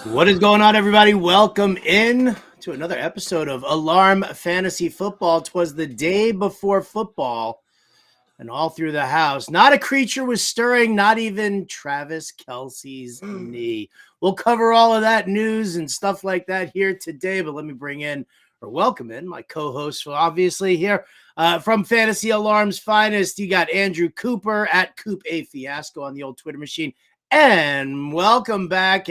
What is going on, everybody? Welcome in to another episode of Alarm Fantasy Football. 'Twas the day before football, and all through the house, not a creature was stirring, not even Travis Kelce's knee. We'll cover all of that news and stuff like that here today, but let me bring in or welcome in my co-host, obviously here from Fantasy Alarm's finest. You got Andrew Cooper at Coop A Fiasco on the old Twitter machine, and welcome back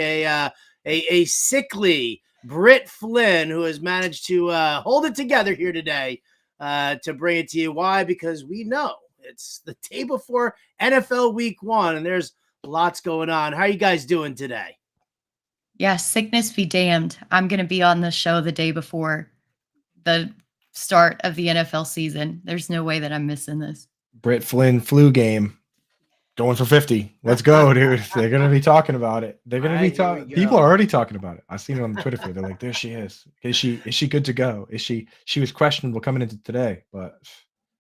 a sickly Britt Flinn, who has managed to hold it together here today to bring it to you. Why? Because we know it's the day before NFL Week 1, and there's lots going on. How are you guys doing today? Yeah, sickness be damned. I'm going to be on the show the day before the start of the NFL season. There's no way that I'm missing this. Britt Flinn flu game. Going for 50. Let's go, dude. They're going to be talking about it. They're going to be talking. People are already talking about it. I've seen it on the Twitter feed. They're like, there she is. Is she good to go? She was questionable coming into today, but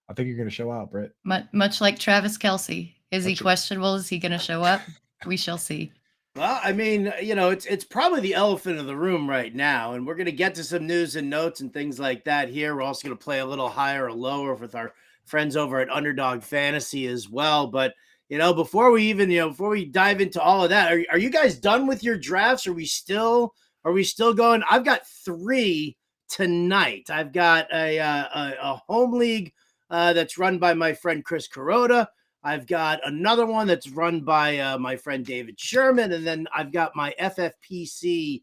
I think you're going to show out, Britt. Much like Travis Kelce. Is he questionable? Is he going to show up? We shall see. Well, I mean, it's probably the elephant in the room right now, and we're going to get to some news and notes and things like that here. We're also going to play a little higher or lower with our friends over at Underdog Fantasy as well, but before we dive into all of that, are you guys done with your drafts? Are we still going? I've got 3 tonight. I've got a home league that's run by my friend Chris Carota. I've got another one that's run by my friend David Sherman, and then I've got my FFPC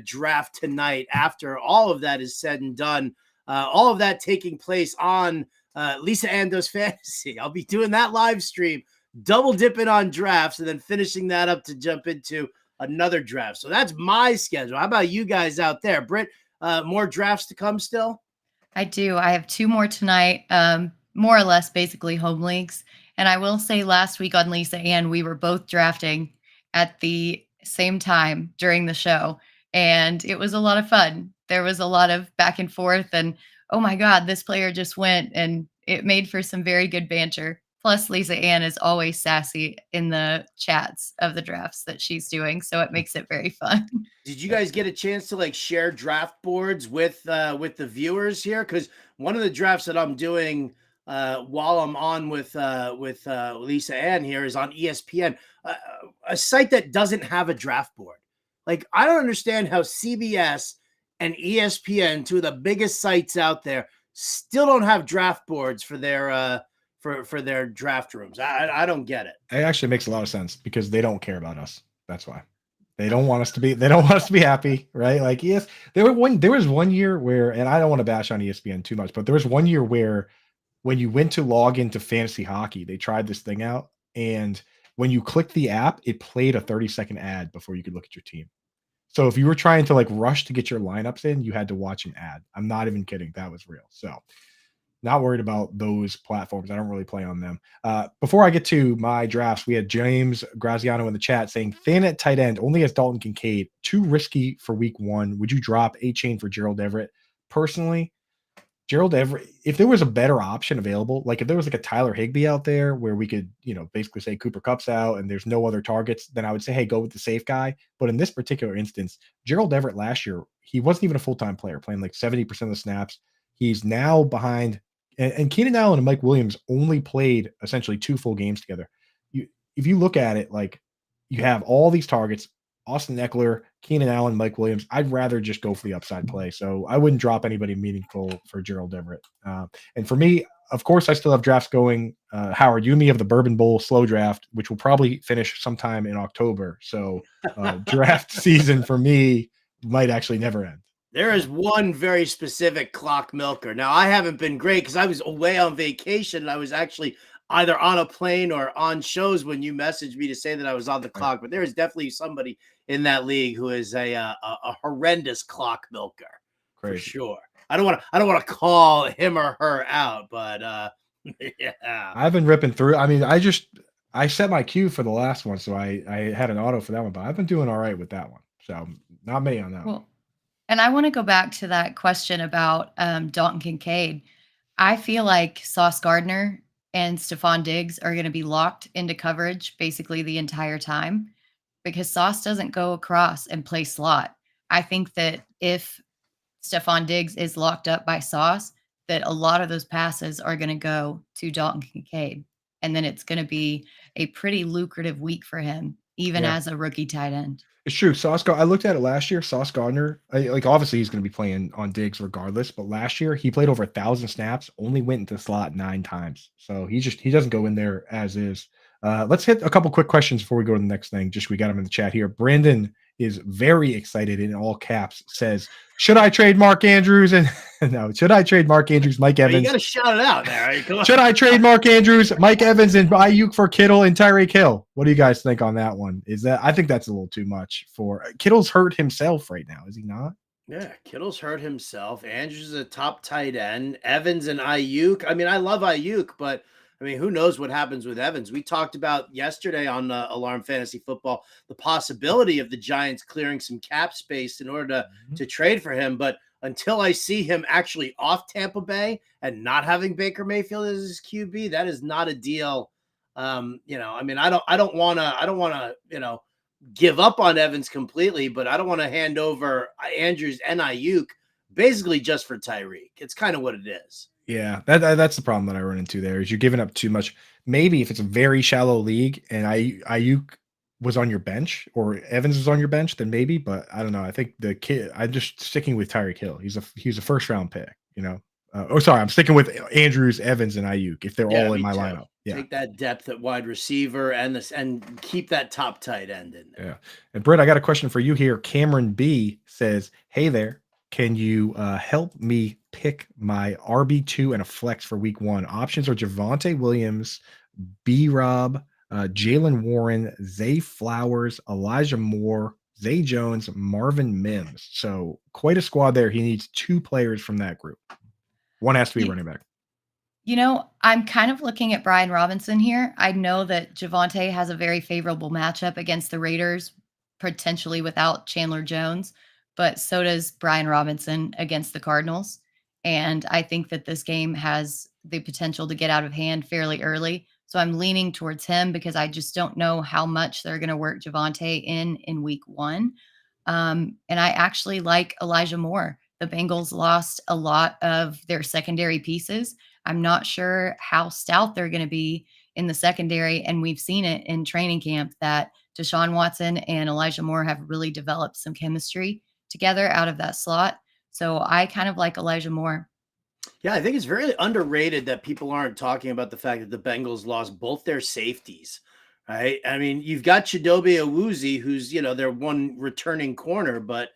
draft tonight. After all of that is said and done, all of that taking place on Lisa Ando's Fantasy. I'll be doing that live stream, double dipping on drafts, and then finishing that up to jump into another draft. So that's my schedule. How about you guys out there? Britt, more drafts to come still? I do. I have 2 more tonight, more or less basically home leagues. And I will say last week on Lisa Ann, we were both drafting at the same time during the show. And it was a lot of fun. There was a lot of back and forth and, oh my God, this player just went, and it made for some very good banter. Plus, Lisa Ann is always sassy in the chats of the drafts that she's doing, so it makes it very fun. Did you guys get a chance to share draft boards with the viewers here? Because one of the drafts that I'm doing while I'm on with Lisa Ann here is on ESPN, a site that doesn't have a draft board. I don't understand how CBS and ESPN, 2 of the biggest sites out there, still don't have draft boards for their for their draft rooms. I don't get it. It actually makes a lot of sense because they don't care about us. That's why. They don't want us to be happy, right? Like, yes, there was one year where, and I don't want to bash on ESPN too much, but there was one year where when you went to log into fantasy hockey, they tried this thing out, and when you clicked the app, it played a 30-second ad before you could look at your team. So if you were trying to rush to get your lineups in, you had to watch an ad. I'm not even kidding. That was real. So not worried about those platforms. I don't really play on them. Before I get to my drafts, we had James Graziano in the chat saying, Finn at tight end only has Dalton Kincaid. Too risky for week 1. Would you drop A-Chain for Gerald Everett? Personally, Gerald Everett, if there was a better option available, if there was a Tyler Higbee out there where we could, basically say Cooper Kupp's out and there's no other targets, then I would say, hey, go with the safe guy. But in this particular instance, Gerald Everett last year, he wasn't even a full-time player, playing 70% of the snaps. He's now behind, and Keenan Allen and Mike Williams only played essentially 2 full games together. If you look at it, you have all these targets, Austin Eckler, Keenan Allen, Mike Williams. I'd rather just go for the upside play. So I wouldn't drop anybody meaningful for Gerald Everett. And for me, of course, I still have drafts going. Howard, you and me have the Bourbon Bowl slow draft, which will probably finish sometime in October. So draft season for me might actually never end. There is one very specific clock milker. Now, I haven't been great because I was away on vacation, and I was actually either on a plane or on shows when you messaged me to say that I was on the clock. But there is definitely somebody in that league who is a horrendous clock milker. Crazy. For sure. I don't want to call him or her out, but yeah. I've been ripping through. I mean, I set my queue for the last one, so I had an auto for that one, but I've been doing all right with that one. So not many on that one. And I want to go back to that question about Dalton Kincaid. I feel like Sauce Gardner and Stephon Diggs are going to be locked into coverage basically the entire time. because Sauce doesn't go across and play slot. I think that if Stephon Diggs is locked up by Sauce, that a lot of those passes are going to go to Dalton Kincaid. And then it's going to be a pretty lucrative week for him, even Yeah. as a rookie tight end. It's true. I looked at it last year. Sauce Gardner, like obviously he's going to be playing on Diggs regardless, but last year he played over 1,000 snaps, only went into slot 9 times. So he doesn't go in there as is. Let's hit a couple quick questions before we go to the next thing. Just we got him in the chat here. Brandon is very excited in all caps. Says, "Should I trade Mark Andrews and no? Should I trade Mark Andrews, Mike Evans? You got to shout it out there. Right? Come on. Should I trade Mark Andrews, Mike Evans, and Ayuk for Kittle and Tyreek Hill? What do you guys think on that one? I think that's a little too much for Kittle's hurt himself right now, is he not? Yeah, Kittle's hurt himself. Andrews is a top tight end. Evans and Ayuk. I mean, I love Ayuk, but I mean, who knows what happens with Evans? We talked about yesterday on Alarm Fantasy Football the possibility of the Giants clearing some cap space in order to trade for him, but until I see him actually off Tampa Bay and not having Baker Mayfield as his QB, that is not a deal. I mean, I don't want to, give up on Evans completely, but I don't want to hand over Andrews and Ayuk basically just for Tyreek. It's kind of what it is. Yeah, that's the problem that I run into there is you're giving up too much. Maybe if it's a very shallow league and Ayuk was on your bench or Evans was on your bench, then maybe. But I don't know. I think I'm just sticking with Tyreek Hill. He's a first round pick. I'm sticking with Andrews, Evans, and Ayuk if they're all in my lineup. Yeah, take that depth at wide receiver and keep that top tight end in there. Yeah, and Britt, I got a question for you here. Cameron B says, "Hey there. Can you help me pick my RB2 and a flex for week 1? Options are Javonte Williams, B-Rob, Jalen Warren, Zay Flowers, Elijah Moore, Zay Jones, Marvin Mims." So quite a squad there. He needs 2 players from that group. One has to be running back. I'm kind of looking at Brian Robinson here. I know that Javonte has a very favorable matchup against the Raiders, potentially without Chandler Jones. But so does Brian Robinson against the Cardinals. And I think that this game has the potential to get out of hand fairly early. So I'm leaning towards him because I just don't know how much they're going to work Javonte in week 1. And I actually like Elijah Moore. The Bengals lost a lot of their secondary pieces. I'm not sure how stout they're going to be in the secondary. And we've seen it in training camp that Deshaun Watson and Elijah Moore have really developed some chemistry together out of that slot. So I kind of like Elijah Moore. Yeah, I think it's very underrated that people aren't talking about the fact that the Bengals lost both their safeties, right? I mean, you've got Chidobe Awuzie, who's, their one returning corner, but,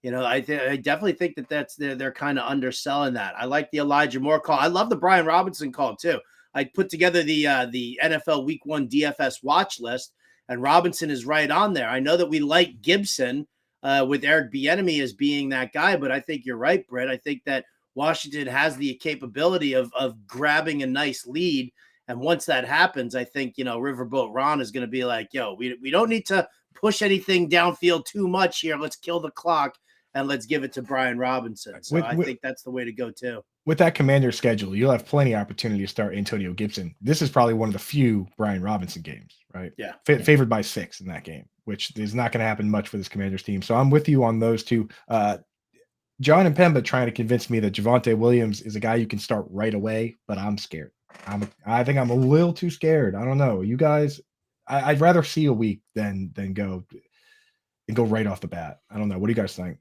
I definitely think that they're kind of underselling that. I like the Elijah Moore call. I love the Brian Robinson call too. I put together the NFL Week 1 DFS watch list, and Robinson is right on there. I know that we like Gibson, with Eric Bieniemy as being that guy, but I think you're right, Britt. I think that Washington has the capability of grabbing a nice lead, and once that happens, I think Riverboat Ron is going to be like, "Yo, we don't need to push anything downfield too much here. Let's kill the clock and let's give it to Brian Robinson." So I think that's the way to go too. With that Commander schedule, you'll have plenty of opportunity to start Antonio Gibson. This is probably one of the few Brian Robinson games, right? Yeah. Favored by 6 in that game, which is not going to happen much for this Commanders team. So I'm with you on those two. John and Pemba trying to convince me that Javonte Williams is a guy you can start right away, but I'm scared. I think I'm a little too scared. I don't know. You guys, I'd rather see a week than go right off the bat. I don't know. What do you guys think?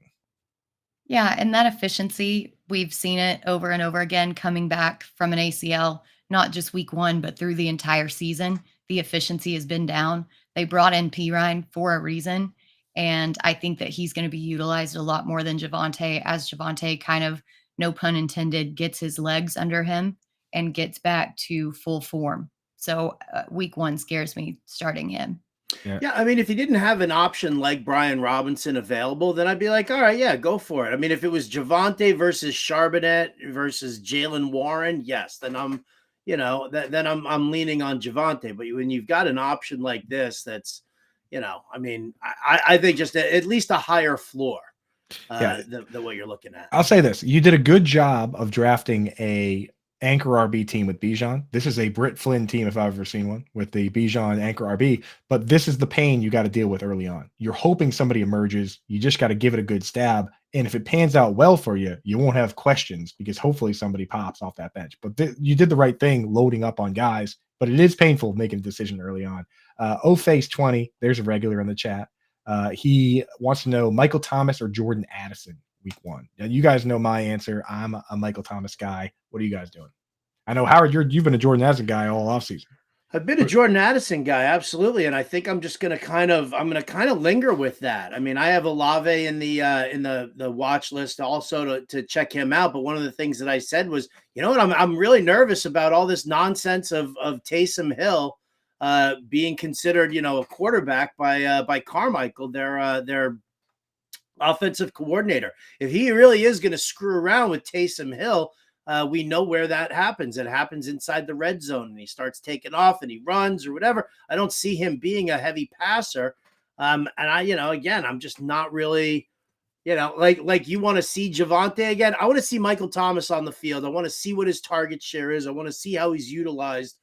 Yeah, and that efficiency, we've seen it over and over again coming back from an ACL, not just week 1, but through the entire season. The efficiency has been down. They brought in Pirine for a reason, and I think that he's going to be utilized a lot more than Javonte, as Javonte kind of, no pun intended, gets his legs under him and gets back to full form. So week 1 scares me starting him. Yeah, I mean, if he didn't have an option like Brian Robinson available, then I'd be like, all right, yeah, go for it. I mean, if it was Javonte versus Charbonnet versus Jalen Warren, yes, then I'm leaning on Javonte. But when you've got an option like this, that's, I mean, I think just at least a higher floor than what you're looking at. I'll say this: you did a good job of drafting a anchor RB team with Bijan. This is a Britt Flinn team if I've ever seen one, with the Bijan anchor RB. But this is the pain you got to deal with early on. You're hoping somebody emerges. You just got to give it a good stab. And if it pans out well for you, you won't have questions because hopefully somebody pops off that bench. But you did the right thing loading up on guys. But it is painful making a decision early on. Oface20, there's a regular in the chat. He wants to know Michael Thomas or Jordan Addison week 1. Now, you guys know my answer. I'm a Michael Thomas guy. What are you guys doing? I know, Howard, you've been a Jordan Addison guy all offseason. I've been a Jordan Addison guy, absolutely, and I think I'm just going to kind of linger with that. I mean, I have Olave in the watch list also to check him out. But one of the things that I said was, you know what, I'm really nervous about all this nonsense of Taysom Hill being considered, a quarterback by Carmichael, their offensive coordinator. If he really is going to screw around with Taysom Hill, we know where that happens. It happens inside the red zone, and he starts taking off and he runs or whatever. I don't see him being a heavy passer. And again, I'm just not really, like you want to see Javonte again. I want to see Michael Thomas on the field. I want to see what his target share is. I want to see how he's utilized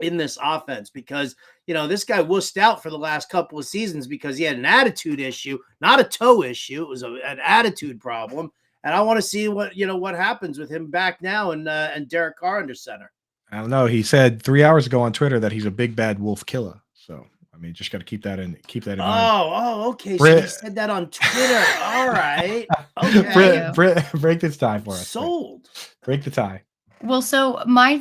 in this offense, because this guy wussed out for the last couple of seasons because he had an attitude issue, not a toe issue. It was an attitude problem, and I want to see what happens with him back now and Derek Carr under center. I don't know. He said 3 hours ago on Twitter that he's a big bad wolf killer. So I mean, just got to keep that in mind. Oh, okay. So he said that on Twitter. All right. Okay. Break this tie for us. Sold. Break the tie. Well, so my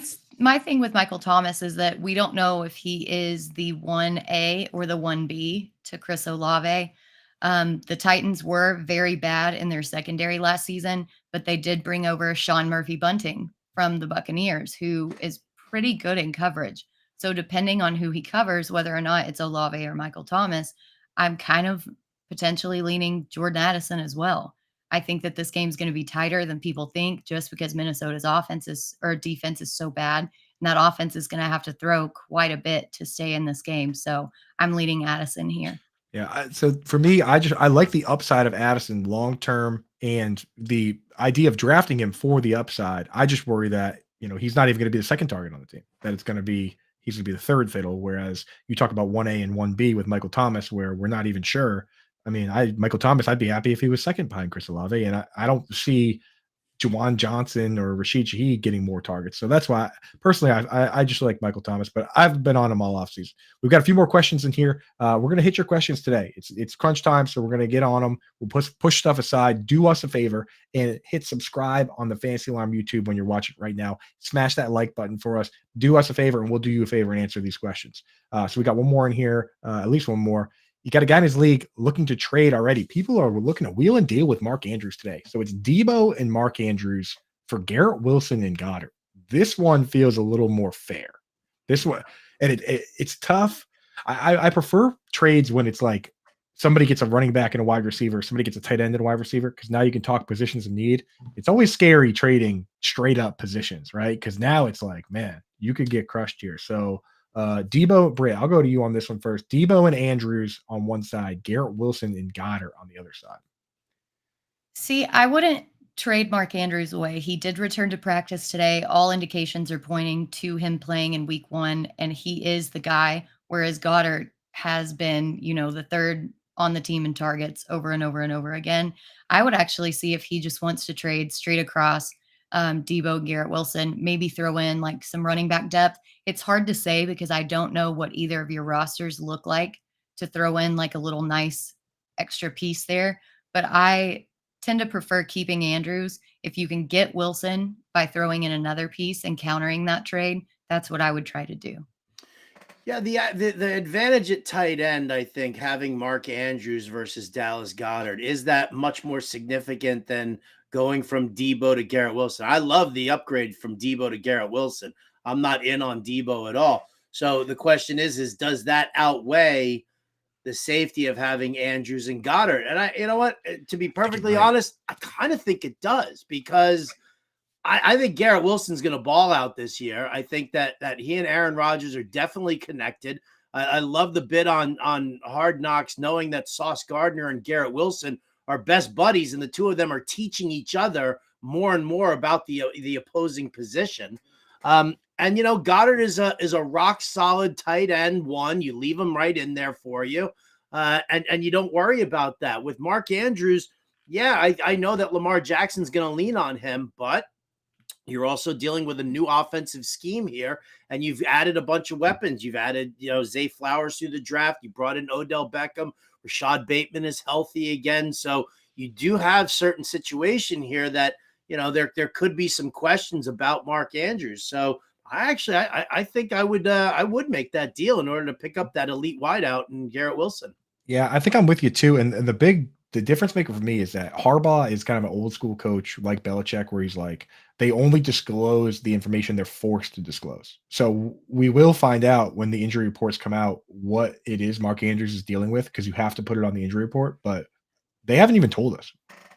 thing with Michael Thomas is that we don't know if he is the 1A or the 1B to Chris Olave. The Titans were very bad in their secondary last season, but they did bring over Sean Murphy-Bunting from the Buccaneers, who is pretty good in coverage. So depending on who he covers, whether or not it's Olave or Michael Thomas, I'm kind of potentially leaning Jordan Addison as well. I think that this game's going to be tighter than people think, just because Minnesota's defense is so bad. And that offense is going to have to throw quite a bit to stay in this game. So I'm leading Addison here. Yeah. So for me, I like the upside of Addison long-term, and the idea of drafting him for the upside. I just worry that, he's not even going to be the second target on the team, that he's going to be the third fiddle. Whereas you talk about 1A and 1B with Michael Thomas, where we're not even sure. I mean, Michael Thomas, I'd be happy if he was second behind Chris Olave, and I don't see Juwan Johnson or Rashid Shaheed getting more targets. So that's why, personally, I just like Michael Thomas, but I've been on him all offseason. We've got a few more questions in here. We're going to hit your questions today. It's crunch time, so we're going to get on them. We'll push stuff aside. Do us a favor and hit subscribe on the Fantasy Alarm YouTube when you're watching right now. Smash that like button for us. Do us a favor, and we'll do you a favor and answer these questions. So we got one more in here, at least one more. You got a guy in his league looking to trade already. People are looking to wheel and deal with Mark Andrews today. So it's Debo and Mark Andrews for Garrett Wilson and Goddard. This one feels a little more fair. This one, and it's tough. I prefer trades when it's like somebody gets a running back and a wide receiver, somebody gets a tight end and a wide receiver, because now you can talk positions of need. It's always scary trading straight up positions, right? Because now it's like, man, you could get crushed here. So Debo, Britt, I'll go to you on this one first. Debo and Andrews on one side, Garrett Wilson and Goddard on the other side. See, I wouldn't trade Mark Andrews away. He did return to practice today. All indications are pointing to him playing in week 1, and he is the guy, whereas Goddard has been, the third on the team in targets over and over and over again. I would actually see if he just wants to trade straight across Debo, Garrett Wilson, maybe throw in like some running back depth. It's hard to say because I don't know what either of your rosters look like to throw in like a little nice extra piece there. But I tend to prefer keeping Andrews. If you can get Wilson by throwing in another piece and countering that trade, that's what I would try to do. Yeah, the advantage at tight end, I think, having Mark Andrews versus Dallas Goedert is that much more significant than going from Debo to Garrett Wilson. I love the upgrade from Debo to Garrett Wilson. I'm not in on Debo at all. So the question is does that outweigh the safety of having Andrews and Goddard? And you know what, to be perfectly honest, I kind of think it does, because I think Garrett Wilson's going to ball out this year. I think that he and Aaron Rodgers are definitely connected. I love the bit on Hard Knocks, knowing that Sauce Gardner and Garrett Wilson are best buddies, and the two of them are teaching each other more and more about the opposing position. And Goddard is a rock solid tight end one. You leave him right in there for you, and you don't worry about that. With Mark Andrews, yeah, I know that Lamar Jackson's going to lean on him, but you're also dealing with a new offensive scheme here, and you've added a bunch of weapons. You've added, Zay Flowers through the draft. You brought in Odell Beckham. Rashad Bateman is healthy again, so you do have certain situation here that there could be some questions about Mark Andrews. So I think I would make that deal in order to pick up that elite wideout in Garrett Wilson. Yeah, I think I'm with you too. And the difference maker for me is that Harbaugh is kind of an old school coach like Belichick, where he's like, they only disclose the information they're forced to disclose. So we will find out when the injury reports come out what it is Mark Andrews is dealing with, because you have to put it on the injury report, but they haven't even told us.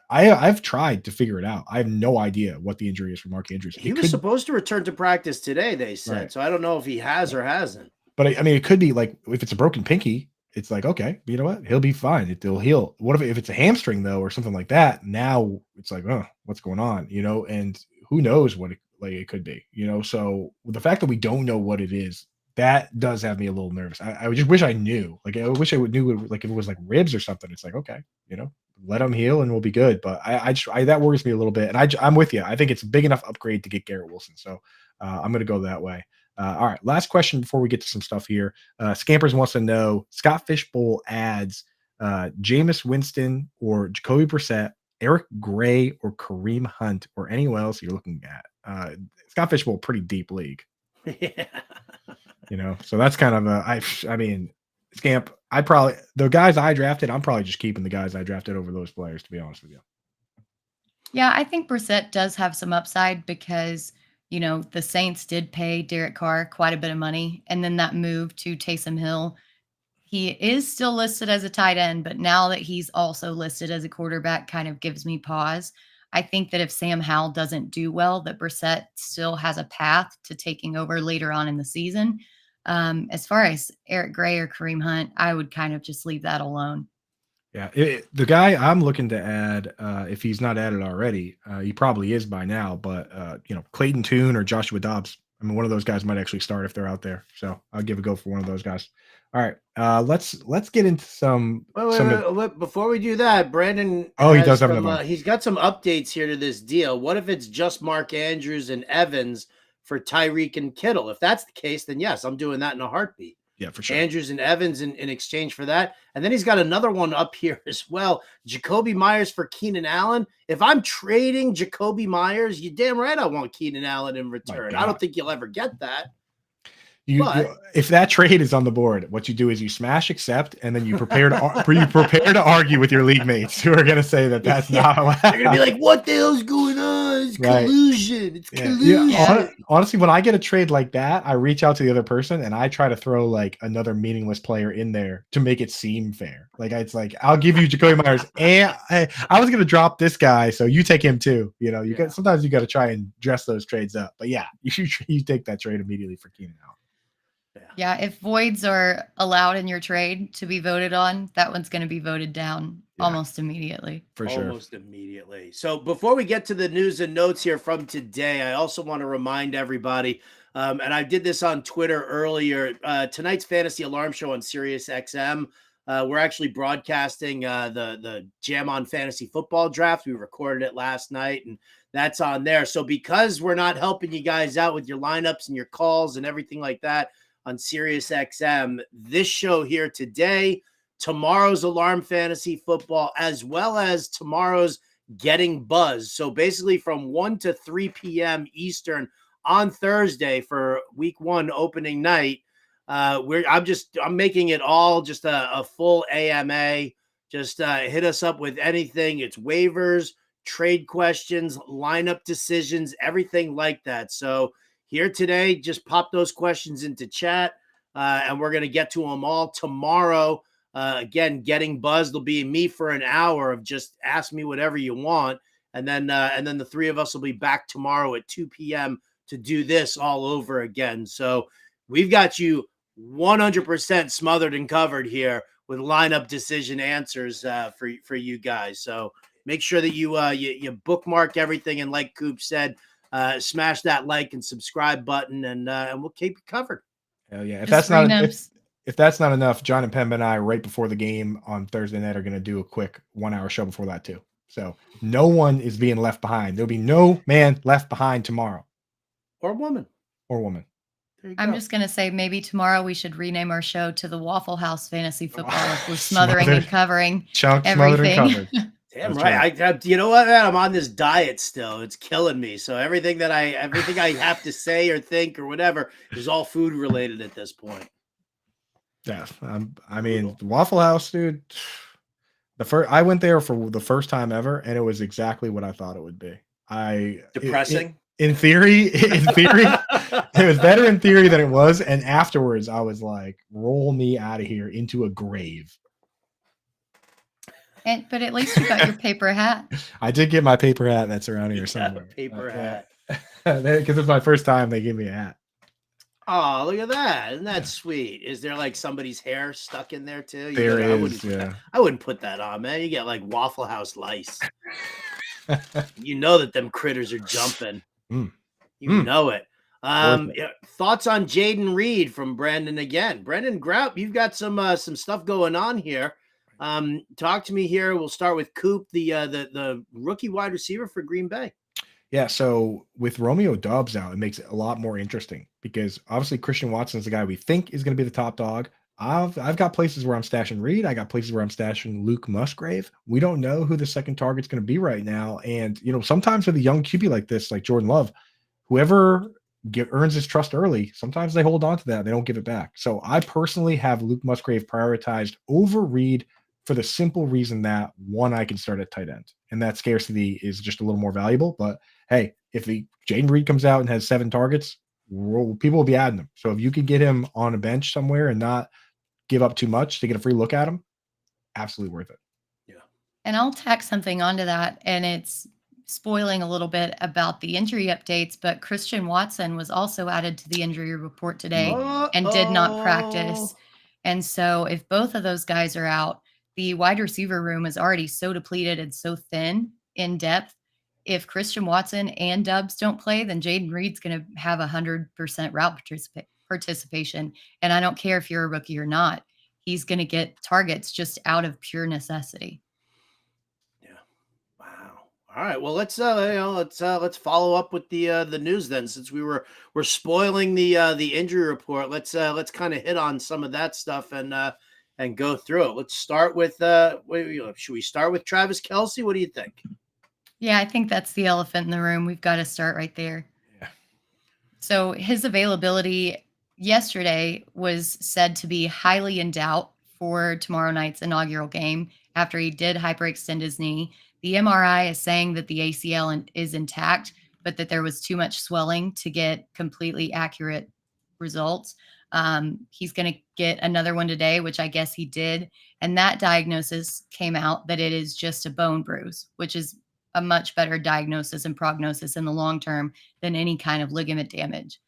I've tried to figure it out. I have no idea what the injury is for Mark Andrews. He was supposed to return to practice today, they said. Right. So I don't know if he has or hasn't. But I mean, it could be like, if it's a broken pinky, it's like, okay, you know what? He'll be fine. It'll heal. What if it's a hamstring though, or something like that? Now it's like, oh, what's going on? And who knows what it could be, So the fact that we don't know what it is, that does have me a little nervous. I just wish I knew. Like, I wish I knew, like, if it was like ribs or something. It's like, okay, let him heal and we'll be good. But I that worries me a little bit. And I'm with you. I think it's a big enough upgrade to get Garrett Wilson. So I'm going to go that way. All right, last question before we get to some stuff here. Scampers wants to know, Scott Fishbowl adds Jameis Winston or Jacoby Brissett, Eric Gray or Kareem Hunt, or anyone else you're looking at. Scott Fishbowl, pretty deep league. Yeah. So that's kind of I mean, Scamp, the guys I drafted, I'm probably just keeping the guys I drafted over those players, to be honest with you. Yeah, I think Brissett does have some upside because the Saints did pay Derek Carr quite a bit of money. And then that move to Taysom Hill, he is still listed as a tight end, but now that he's also listed as a quarterback kind of gives me pause. I think that if Sam Howell doesn't do well, that Brissett still has a path to taking over later on in the season. As far as Eric Gray or Kareem Hunt, I would kind of just leave that alone. Yeah, the guy I'm looking to add, if he's not added already, he probably is by now, but Clayton Tune or Joshua Dobbs. I mean, one of those guys might actually start if they're out there. So I'll give a go for one of those guys. All right, let's get into some. Wait, before we do that, Brandon. Oh, he does have another. He's got some updates here to this deal. What if it's just Mark Andrews and Evans for Tyreek and Kittle? If that's the case, then yes, I'm doing that in a heartbeat. Yeah, for sure. Andrews and Evans in exchange for that. And then he's got another one up here as well. Jacoby Myers for Keenan Allen. If I'm trading Jacoby Myers, you're damn right I want Keenan Allen in return. I don't think you'll ever get that. If that trade is on the board, what you do is you smash accept, and then you prepare to argue with your league mates who are going to say that that's not allowed. They're going to be like, "What the hell's going on? It's collusion. It's collusion." Yeah. Honestly, when I get a trade like that, I reach out to the other person and I try to throw like another meaningless player in there to make it seem fair. Like, it's like, I'll give you Jacoby Myers, and I was going to drop this guy, so you take him too. Sometimes you got to try and dress those trades up. But yeah, you take that trade immediately for Keenan Allen. Yeah, if voids are allowed in your trade to be voted on, that one's going to be voted down almost immediately. For sure. Almost immediately. So before we get to the news and notes here from today, I also want to remind everybody, and I did this on Twitter earlier, tonight's Fantasy Alarm Show on Sirius XM. We're actually broadcasting the Jam on Fantasy Football Draft. We recorded it last night, and that's on there. So because we're not helping you guys out with your lineups and your calls and everything like that, on Sirius XM, this show here today, tomorrow's Alarm Fantasy Football, as well as tomorrow's Getting Buzz. So basically from 1 to 3 p.m. Eastern on Thursday for week 1 opening night, I'm making it all just a full AMA. Just hit us up with anything. It's waivers, trade questions, lineup decisions, everything like that. So here today, just pop those questions into chat, and we're going to get to them all tomorrow. Again, Getting Buzzed will be me for an hour of just ask me whatever you want, and then the three of us will be back tomorrow at 2 p.m. to do this all over again. So we've got you 100% smothered and covered here with lineup decision answers for you guys. So Make sure that you bookmark everything, and like Coop said, smash that like and subscribe button, and we'll keep you covered. Hell yeah! Just If that's not enough, John and Pemba and I, right before the game on Thursday night, are going to do a quick 1 hour show before that too. So no one is being left behind. There'll be no man left behind tomorrow, or woman. I'm just going to say maybe tomorrow we should rename our show to the Waffle House Fantasy Football if we're smothering and covering everything. Damn right. You know what, man? I'm on this diet still. It's killing me. So everything I have to say or think or whatever is all food related at this point. Yeah. I mean, the Waffle House, dude. I went there for the first time ever, and it was exactly what I thought it would be. Depressing. In theory, it was better in theory than it was. And afterwards, I was like, roll me out of here into a grave. But at least you got your paper hat. I did get my paper hat that's around here somewhere. Paper hat. Because it's my first time they gave me a hat. Oh, look at that. Isn't that sweet? Is there like somebody's hair stuck in there too? I wouldn't put that on, man. You get like Waffle House lice. You know that them critters are jumping. You know it. Thoughts on Jaden Reed from Brandon again. Brendan Grout, you've got some stuff going on here. Talk to me here. We'll start with Coop, the rookie wide receiver for Green Bay. Yeah, so with Romeo Doubs out, it makes it a lot more interesting because obviously Christian Watson is the guy we think is going to be the top dog. I've got places where I'm stashing Reed. I got places where I'm stashing Luke Musgrave. We don't know who the second target's going to be right now. And, sometimes with a young QB like this, like Jordan Love, whoever earns his trust early, sometimes they hold on to that. They don't give it back. So I personally have Luke Musgrave prioritized over Reed for the simple reason that, one, I can start at tight end. And that scarcity is just a little more valuable. But, hey, if Jaden Reed comes out and has 7 targets, people will be adding him. So if you could get him on a bench somewhere and not give up too much to get a free look at him, absolutely worth it. Yeah. And I'll tack something onto that, and it's spoiling a little bit about the injury updates, but Christian Watson was also added to the injury report today and did not practice. And so if both of those guys are out, the wide receiver room is already so depleted and so thin in depth. If Christian Watson and Doubs don't play, then Jaden Reed's going to have 100% route participation. And I don't care if you're a rookie or not. He's going to get targets just out of pure necessity. Yeah. Wow. All right. Well, let's follow up with the news then, since we're spoiling the injury report. Let's kind of hit on some of that stuff and go through it. Let's start with should we start with Travis Kelce? What do you think? Yeah, I think that's the elephant in the room. We've got to start right there. Yeah. So his availability yesterday was said to be highly in doubt for tomorrow night's inaugural game after he did hyperextend his knee. The MRI is saying that the ACL is intact, but that there was too much swelling to get completely accurate results. He's going to get another one today, which I guess he did. And that diagnosis came out that it is just a bone bruise, which is a much better diagnosis and prognosis in the long term than any kind of ligament damage.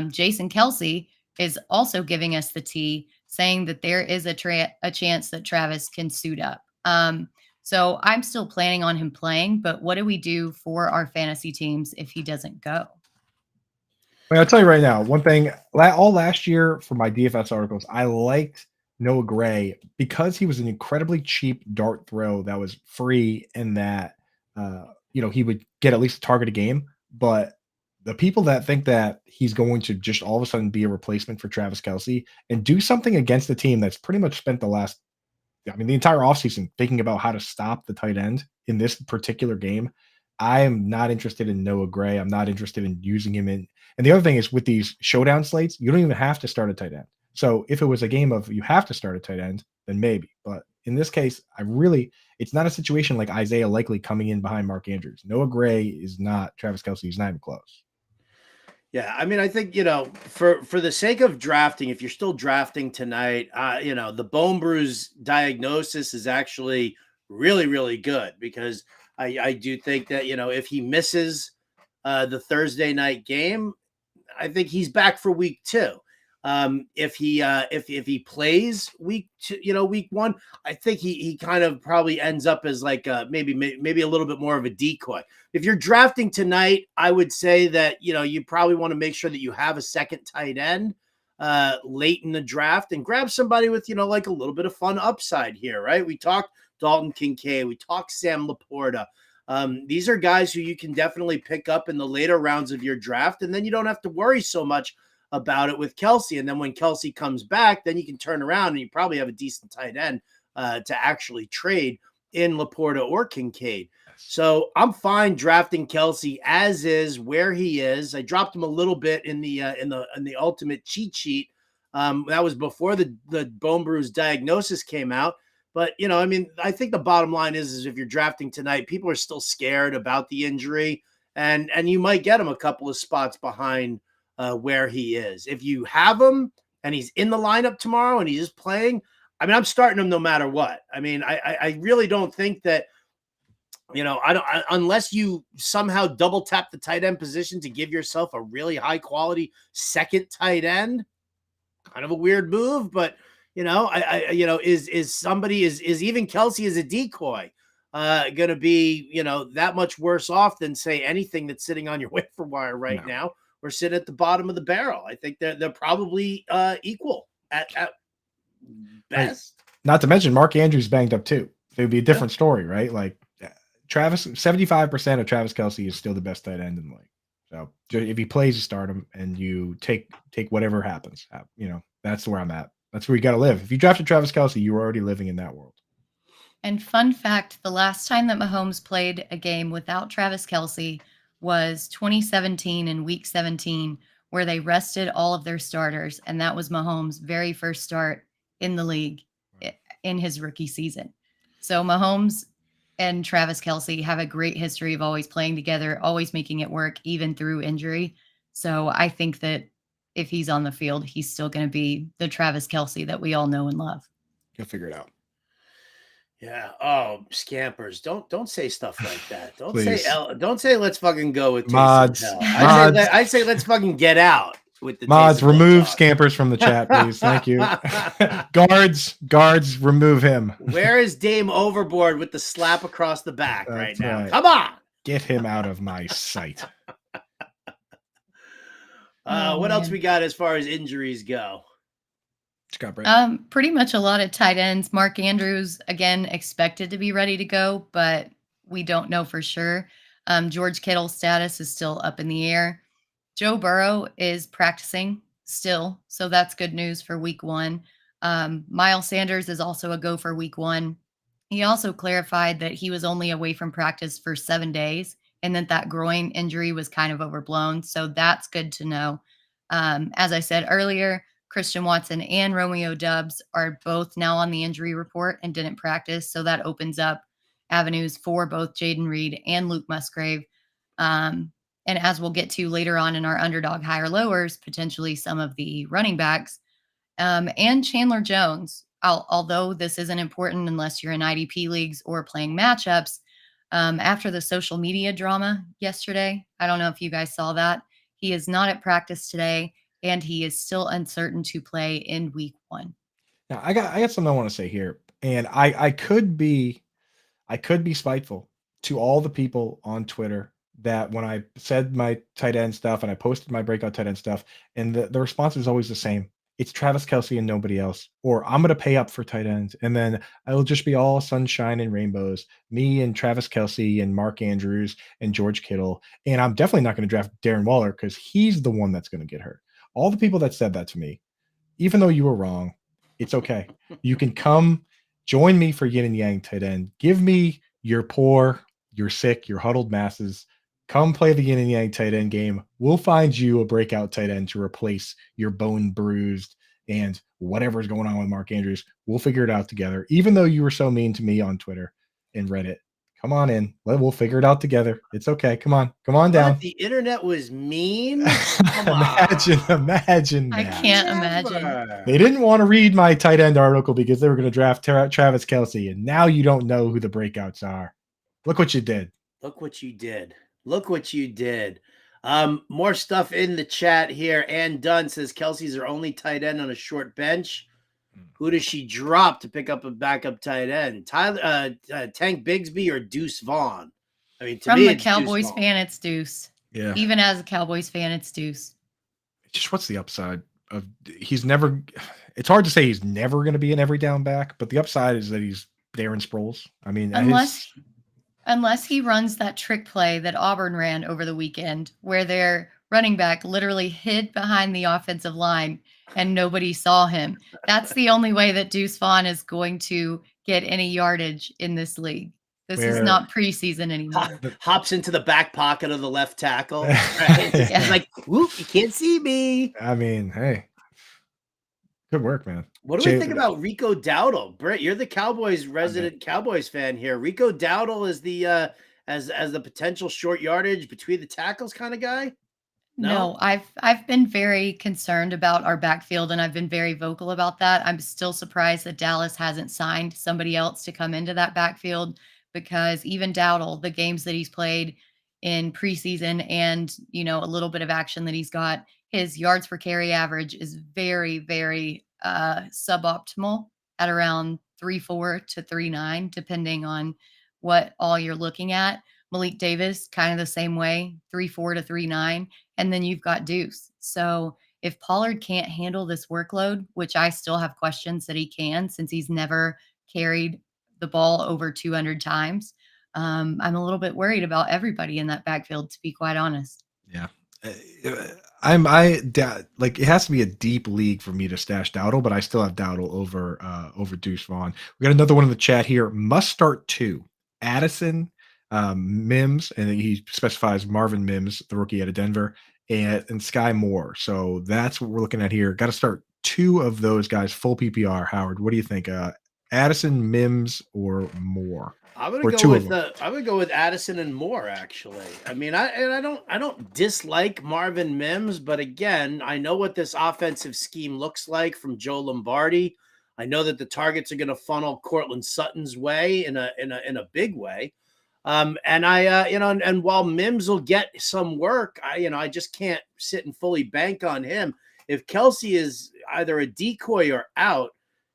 Jason Kelce is also giving us the tea, saying that there is a chance that Travis can suit up. So I'm still planning on him playing, but what do we do for our fantasy teams if he doesn't go? Well, I'll tell you right now, one thing, all last year for my DFS articles, I liked Noah Gray because he was an incredibly cheap dart throw that was free and that, he would get at least a target a game. But the people that think that he's going to just all of a sudden be a replacement for Travis Kelce and do something against the team that's pretty much spent the entire offseason thinking about how to stop the tight end in this particular game, I am not interested in Noah Gray. I'm not interested in using him in. And the other thing is with these showdown slates, you don't even have to start a tight end. So if it was a game of you have to start a tight end, then maybe. But in this case, it's not a situation like Isaiah Likely coming in behind Mark Andrews. Noah Gray is not Travis Kelce. He's not even close. Yeah, I mean, I think, for the sake of drafting, if you're still drafting tonight, the bone bruise diagnosis is actually really, really good because I do think that, if he misses the Thursday night game, I think he's back for week 2. If he plays week 1, I think he kind of probably ends up as like maybe a little bit more of a decoy. If you're drafting tonight, I would say that you probably want to make sure that you have a second tight end late in the draft and grab somebody with like a little bit of fun upside here, right? We talked Dalton Kincaid, we talked Sam Laporta. These are guys who you can definitely pick up in the later rounds of your draft, and then you don't have to worry so much about it with Kelsey. And then when Kelsey comes back, then you can turn around and you probably have a decent tight end to actually trade in Laporta or Kincaid. So I'm fine drafting Kelsey as is, where he is. I dropped him a little bit in the ultimate cheat sheet. That was before the bone bruise diagnosis came out. But I think the bottom line is if you're drafting tonight, people are still scared about the injury, and you might get him a couple of spots behind where he is. If you have him and he's in the lineup tomorrow and he's just playing, I'm starting him no matter what. I really don't think that, unless you somehow double tap the tight end position to give yourself a really high quality second tight end, kind of a weird move, but is even Kelsey as a decoy going to be, that much worse off than say anything that's sitting on your waiver wire right now? We're sitting at the bottom of the barrel. I think they're probably equal at best. Right. Not to mention Mark Andrews banged up too. It would be a different story, right? Like Travis, 75% of Travis Kelsey is still the best tight end in the league. So if he plays, you start him and you take whatever happens. That's where I'm at. That's where you got to live. If you drafted Travis Kelsey, you were already living in that world. And fun fact, the last time that Mahomes played a game without Travis Kelsey was 2017 in week 17, where they rested all of their starters. And that was Mahomes' very first start in the league in his rookie season. So Mahomes and Travis Kelsey have a great history of always playing together, always making it work, even through injury. So I think that if he's on the field, he's still going to be the Travis Kelsey that we all know and love. You'll figure it out. Yeah. Oh, scampers! Don't say stuff like that. Don't say let's fucking go with mods. I say let's fucking get out with the mods. Remove scampers from the chat, please. Thank you. guards, remove him. Where is Dame Overboard with the slap across the back right now? Right. Come on, get him out of my sight. What else we got as far as injuries go? Pretty much a lot of tight ends. Mark Andrews, again, expected to be ready to go, but we don't know for sure. George Kittle's status is still up in the air. Joe Burrow is practicing still, so that's good news for week 1. Miles Sanders is also a go for week 1. He also clarified that he was only away from practice for 7 days and that groin injury was kind of overblown. So that's good to know. As I said earlier, Christian Watson and Romeo Doubs are both now on the injury report and didn't practice. So that opens up avenues for both Jaden Reed and Luke Musgrave. And as we'll get to later on in our underdog higher lowers, potentially some of the running backs and Chandler Jones. Although this isn't important unless you're in IDP leagues or playing matchups, after the social media drama yesterday, I don't know if you guys saw that. He is not at practice today, and he is still uncertain to play in week 1. Now, I got something I want to say here, and I could be spiteful to all the people on Twitter that when I said my tight end stuff and I posted my breakout tight end stuff, and the response is always the same. It's Travis Kelsey and nobody else, or I'm going to pay up for tight ends. And then it'll just be all sunshine and rainbows, me and Travis Kelsey and Mark Andrews and George Kittle. And I'm definitely not going to draft Darren Waller because he's the one that's going to get hurt. All the people that said that to me, even though you were wrong, it's okay. You can come join me for yin and yang tight end. Give me your poor, your sick, your huddled masses. Come play the yin and yang tight end game. We'll find you a breakout tight end to replace your bone bruised and whatever's going on with Mark Andrews. We'll figure it out together. Even though you were so mean to me on Twitter and Reddit, come on in. We'll figure it out together. It's okay. Come on down. The internet was mean. Imagine. I can't imagine. They didn't want to read my tight end article because they were going to draft Travis Kelsey, and now you don't know who the breakouts are. Look what you did. Look what you did. More stuff in the chat here. Ann Dunn says Kelsey's her only tight end on a short bench. Who does she drop to pick up a backup tight end? Tank Bigsby or Deuce Vaughn? I mean, to From me, a it's Deuce Cowboys Vaughn. fan, it's Deuce. Yeah. Even as a Cowboys fan, it's Deuce. Just what's the upside of he's never it's hard to say he's never going to be an every down back, but the upside is that he's Darren Sproles. I mean, Unless he runs that trick play that Auburn ran over the weekend where their running back literally hid behind the offensive line and nobody saw him. That's the only way that Deuce Vaughn is going to get any yardage in this league. This is not preseason anymore. Hops into the back pocket of the left tackle. Right? It's like, whoop, you can't see me. I mean, hey, good work, man. What do we think about Rico Dowdle? Britt, you're the Cowboys resident Cowboys fan here. Rico Dowdle is the as the potential short yardage between the tackles kind of guy? No, I've been very concerned about our backfield, and I've been very vocal about that. I'm still surprised that Dallas hasn't signed somebody else to come into that backfield, because even Dowdle, the games that he's played in preseason and, a little bit of action that he's got, his yards per carry average is very, very suboptimal at around 3.4 to 3.9, depending on what all you're looking at. Malik Davis, kind of the same way, 3.4 to 3.9. And then you've got Deuce. So if Pollard can't handle this workload, which I still have questions that he can, since he's never carried the ball over 200 times, I'm a little bit worried about everybody in that backfield, to be quite honest. Yeah. It has to be a deep league for me to stash Dowdle, but I still have Dowdle over Deuce Vaughn. We got another one in the chat here. Must start 2. Addison, Mims, and he specifies Marvin Mims, the rookie out of Denver, and Sky Moore. So that's what we're looking at here. Got to start 2 of those guys full PPR. Howard, what do you think? Addison, Mims, or Moore? I'm gonna go with Addison and Moore, actually. I mean, I don't dislike Marvin Mims, but again, I know what this offensive scheme looks like from Joe Lombardi. I know that the targets are going to funnel Cortland Sutton's way in a big way. And while Mims will get some work, I just can't sit and fully bank on him. If Kelsey is either a decoy or out,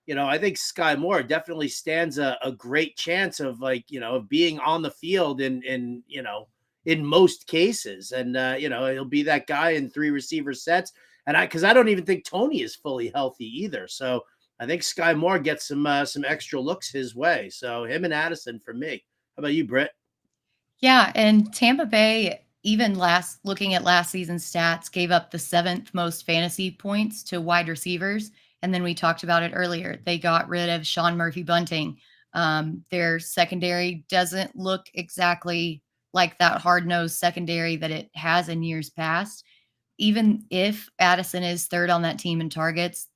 I think Sky Moore definitely stands a great chance of of being on the field in most cases. And, he'll be that guy in 3 receiver sets. And because I don't even think Tony is fully healthy either. So I think Sky Moore gets some extra looks his way. So him and Addison for me. How about you, Britt? Yeah, and Tampa Bay, even looking at last season's stats, gave up the 7th most fantasy points to wide receivers. And then we talked about it earlier. They got rid of Sean Murphy-Bunting. Their secondary doesn't look exactly like that hard-nosed secondary that it has in years past. Even if Addison is 3rd on that team in targets,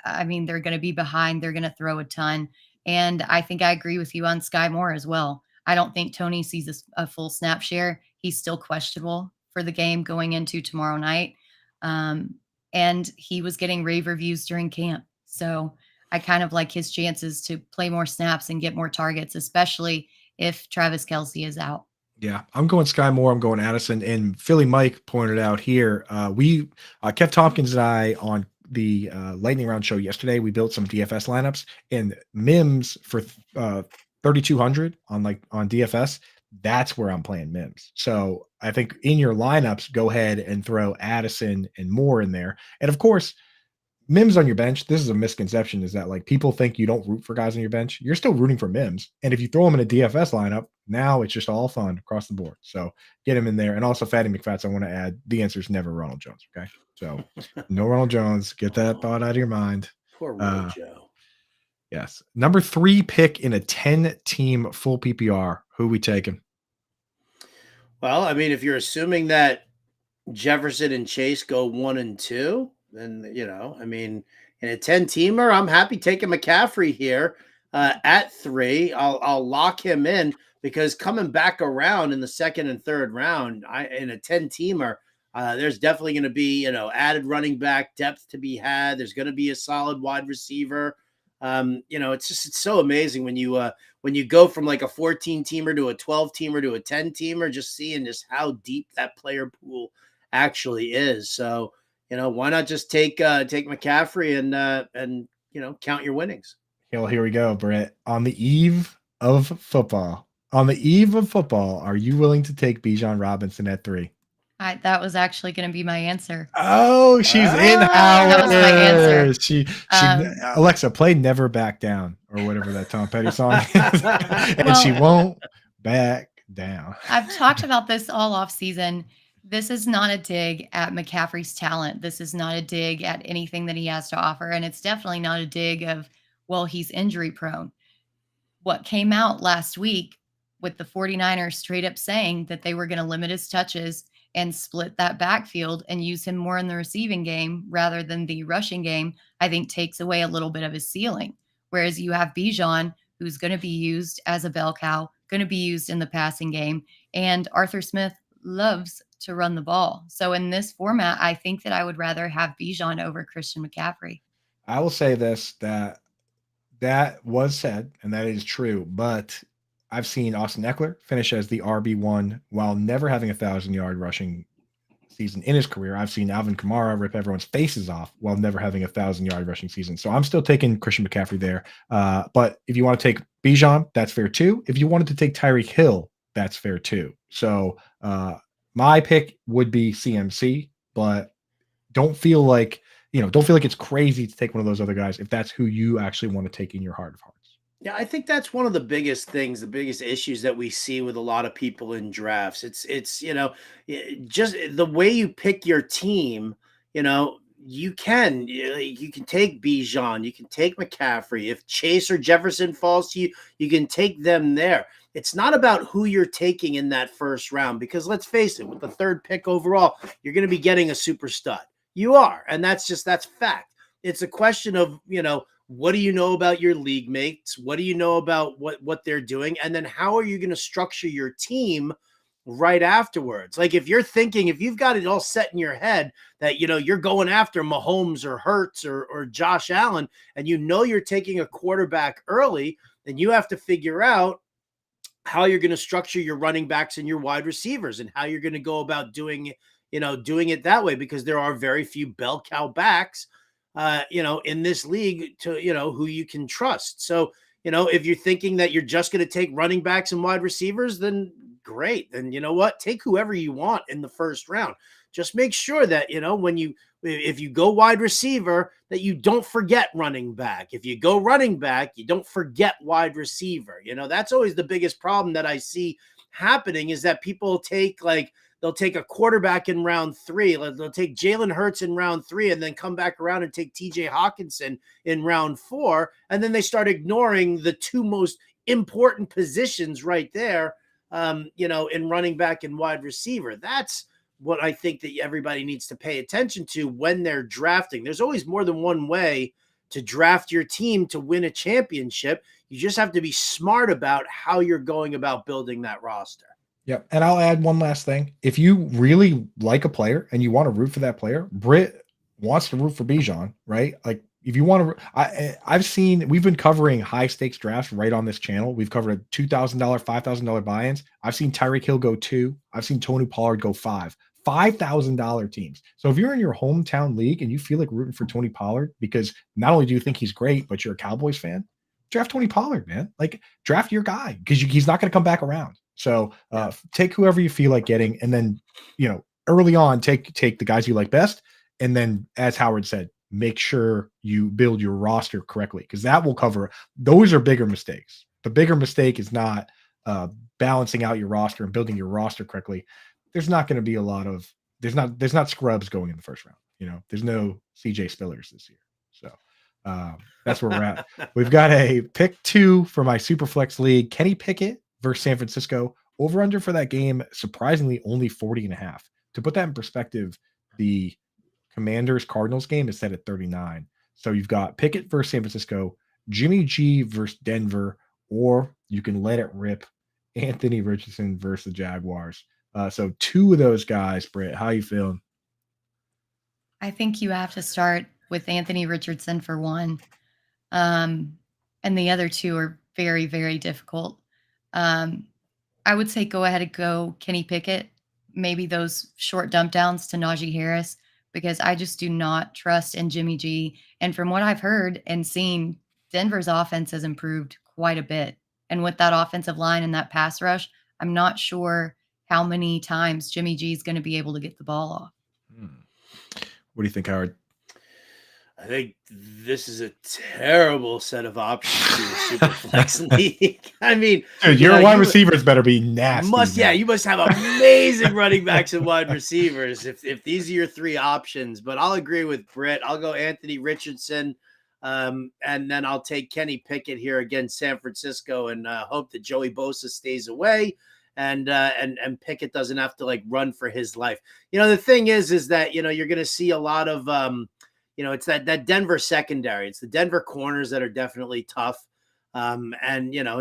I mean, they're going to be behind. They're going to throw a ton. And I think I agree with you on Sky Moore as well. I don't think Tony sees a full snap share. He's still questionable for the game going into tomorrow night. And he was getting rave reviews during camp. So I kind of like his chances to play more snaps and get more targets, especially if Travis Kelce is out. Yeah, I'm going Sky Moore. I'm going Addison. And Philly Mike pointed out here, Kev Tompkins and I on the lightning round show yesterday, we built some DFS lineups, and Mims for 3,200 on DFS. That's where I'm playing Mims. So I think in your lineups, go ahead and throw Addison and Moore in there. And of course, Mims on your bench, this is a misconception, is that people think you don't root for guys on your bench. You're still rooting for Mims. And if you throw him in a DFS lineup, now it's just all fun across the board. So get him in there. And also Fatty McFats, I want to add, the answer is never Ronald Jones. Okay. So no Ronald Jones. Get that thought out of your mind. Poor Ronald Joe. Yes. Number 3 pick in a 10-team full PPR. Who we taking? Well, I mean, if you're assuming that Jefferson and Chase go 1 and 2, then, I mean, in a 10-teamer, I'm happy taking McCaffrey here at 3. I'll lock him in, because coming back around in the 2nd and 3rd round, in a 10-teamer, there's definitely going to be, added running back depth to be had. There's going to be a solid wide receiver. It's so amazing when you go from like a 14-teamer to a 12-teamer to a 10-teamer, just seeing just how deep that player pool actually is. So, why not just take McCaffrey and count your winnings. Here we go, Britt. On the eve of football, are you willing to take Bijan Robinson at 3? That was actually going to be my answer. Oh, she's in That was my answer. house. She Alexa, play Never Back Down or whatever that Tom Petty song is. And she won't back down. I've talked about this all off season. This is not a dig at McCaffrey's talent. This is not a dig at anything that he has to offer. And it's definitely not a dig of, well, he's injury prone. What came out last week with the 49ers straight up saying that they were going to limit his touches and split that backfield and use him more in the receiving game rather than the rushing game, I think takes away a little bit of his ceiling. Whereas you have Bijan, who's going to be used as a bell cow, going to be used in the passing game, and Arthur Smith loves to run the ball. So in this format, I think that I would rather have Bijan over Christian McCaffrey. I will say this, that was said, and that is true, but I've seen Austin Eckler finish as the RB1 while never having 1,000-yard rushing season in his career. I've seen Alvin Kamara rip everyone's faces off while never having 1,000-yard rushing season. So I'm still taking Christian McCaffrey there. But if you want to take Bijan, that's fair too. If you wanted to take Tyreek Hill, that's fair too. So my pick would be CMC, but don't feel like it's crazy to take one of those other guys if that's who you actually want to take in your heart of hearts. Yeah, I think that's one of the biggest things, the biggest issues that we see with a lot of people in drafts. It's just the way you pick your team. You can take Bijan, you can take McCaffrey. If Chase or Jefferson falls to you, you can take them there. It's not about who you're taking in that first round, because let's face it, with the 3rd pick overall, you're going to be getting a super stud. You are, and that's fact. It's a question of, what do you know about your league mates? What do you know about what they're doing? And then how are you going to structure your team right afterwards? Like if you've got it all set in your head that, you're going after Mahomes or Hurts or Josh Allen, and you're taking a quarterback early, then you have to figure out how you're going to structure your running backs and your wide receivers and how you're going to go about doing it that way, because there are very few bell cow backs in this league to, who you can trust. So, if you're thinking that you're just going to take running backs and wide receivers, then great. Then you know what? Take whoever you want in the first round. Just make sure that, if you go wide receiver, that you don't forget running back. If you go running back, you don't forget wide receiver. That's always the biggest problem that I see happening, is that people they'll take a quarterback in round 3. They'll take Jalen Hurts in round 3 and then come back around and take TJ Hawkinson in round 4. And then they start ignoring the 2 most important positions right there, in running back and wide receiver. That's what I think that everybody needs to pay attention to when they're drafting. There's always more than one way to draft your team to win a championship. You just have to be smart about how you're going about building that roster. Yep. And I'll add one last thing. If you really like a player and you want to root for that player, Britt wants to root for Bijan, right? Like if you want to, we've been covering high stakes drafts right on this channel. We've covered $2,000, $5,000 buy-ins. I've seen Tyreek Hill go 2. I've seen Tony Pollard go 5. $5,000 teams. So if you're in your hometown league and you feel like rooting for Tony Pollard because not only do you think he's great, but you're a Cowboys fan, draft Tony Pollard, man. Like draft your guy because he's not going to come back around. So take whoever you feel like getting, and then early on take the guys you like best, and then as Howard said, make sure you build your roster correctly because that will cover. Those are bigger mistakes. The bigger mistake is not balancing out your roster and building your roster correctly. There's not going to be a lot of there's not scrubs going in the first round. There's no CJ Spillers this year. So that's where we're at. We've got a pick 2 for my Superflex league. Kenny Pickett versus San Francisco. Over under for that game, surprisingly, only 40.5. To put that in perspective, the Commanders Cardinals game is set at 39. So you've got Pickett versus San Francisco, Jimmy G versus Denver, or you can let it rip, Anthony Richardson versus the Jaguars. So 2 of those guys, Britt, how you feeling? I think you have to start with Anthony Richardson for one. And the other 2 are very, very difficult. I would say go ahead and go Kenny Pickett maybe those short dump downs to Najee Harris, because I just do not trust in Jimmy G. And from what I've heard and seen, Denver's offense has improved quite a bit. And with that offensive line and that pass rush, I'm not sure how many times Jimmy G is going to be able to get the ball off. What do you think, Howard? I think this is a terrible set of options to a super flex league. I mean, dude, your wide receivers better be nasty. You must have amazing running backs and wide receivers if these are your three options. But I'll agree with Britt. I'll go Anthony Richardson, and then I'll take Kenny Pickett here against San Francisco, and hope that Joey Bosa stays away, and Pickett doesn't have to like run for his life. The thing is that you're going to see a lot of it's that Denver secondary. It's the Denver corners that are definitely tough. And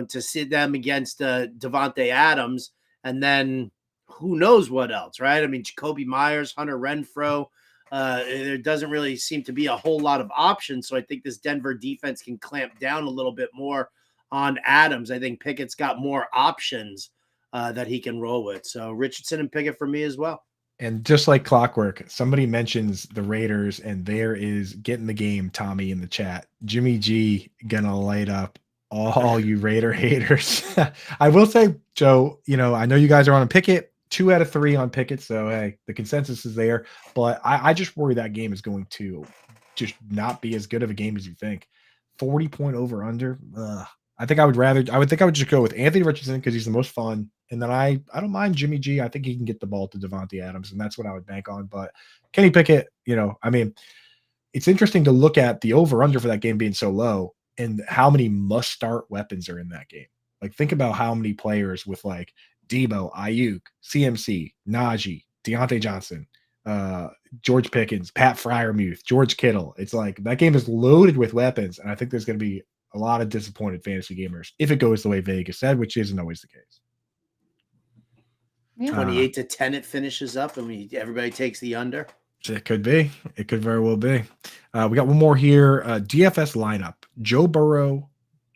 to see them against Devontae Adams, and then who knows what else, right? I mean, Jacoby Myers, Hunter Renfrow, there doesn't really seem to be a whole lot of options. So I think this Denver defense can clamp down a little bit more on Adams. I think Pickett's got more options that he can roll with. So Richardson and Pickett for me as well. And just like clockwork, somebody mentions the Raiders, and there is Get in the Game, Tommy, in the chat. Jimmy G gonna light up all you Raider haters. I will say, Joe, I know you guys are on a Pickett, 2 out of 3 on Pickett. So, hey, the consensus is there. But I just worry that game is going to just not be as good of a game as you think. 40-point over under. I think I would just go with Anthony Richardson because he's the most fun. And then I don't mind Jimmy G. I think he can get the ball to Devontae Adams, and that's what I would bank on. But Kenny Pickett, it's interesting to look at the over-under for that game being so low and how many must-start weapons are in that game. Like, think about how many players with, like, Debo, Ayuk, CMC, Najee, Deontay Johnson, George Pickens, Pat Freiermuth, George Kittle. It's like that game is loaded with weapons, and I think there's going to be a lot of disappointed fantasy gamers if it goes the way Vegas said, which isn't always the case. 28-10 it finishes up, and everybody takes the under. It could be. It could very well be. We got one more here. DFS lineup: Joe Burrow,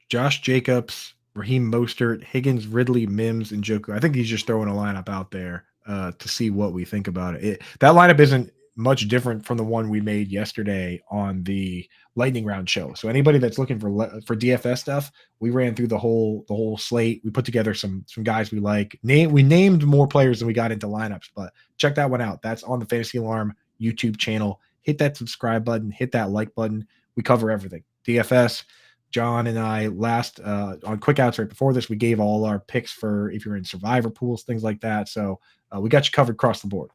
Josh Jacobs, Raheem Mostert, Higgins, Ridley, Mims, and Njoku. I think he's just throwing a lineup out there to see what we think about it. That lineup isn't much different from the one we made yesterday on the lightning round show. So anybody that's looking for DFS stuff, we ran through the whole slate. We put together some guys we like. We named more players than we got into lineups, but check that one out. That's on the Fantasy Alarm YouTube channel. Hit that subscribe button, hit that like button. We cover everything. DFS. John and I last on quick outs right before this, we gave all our picks for if you're in survivor pools, things like that. So we got you covered across the board.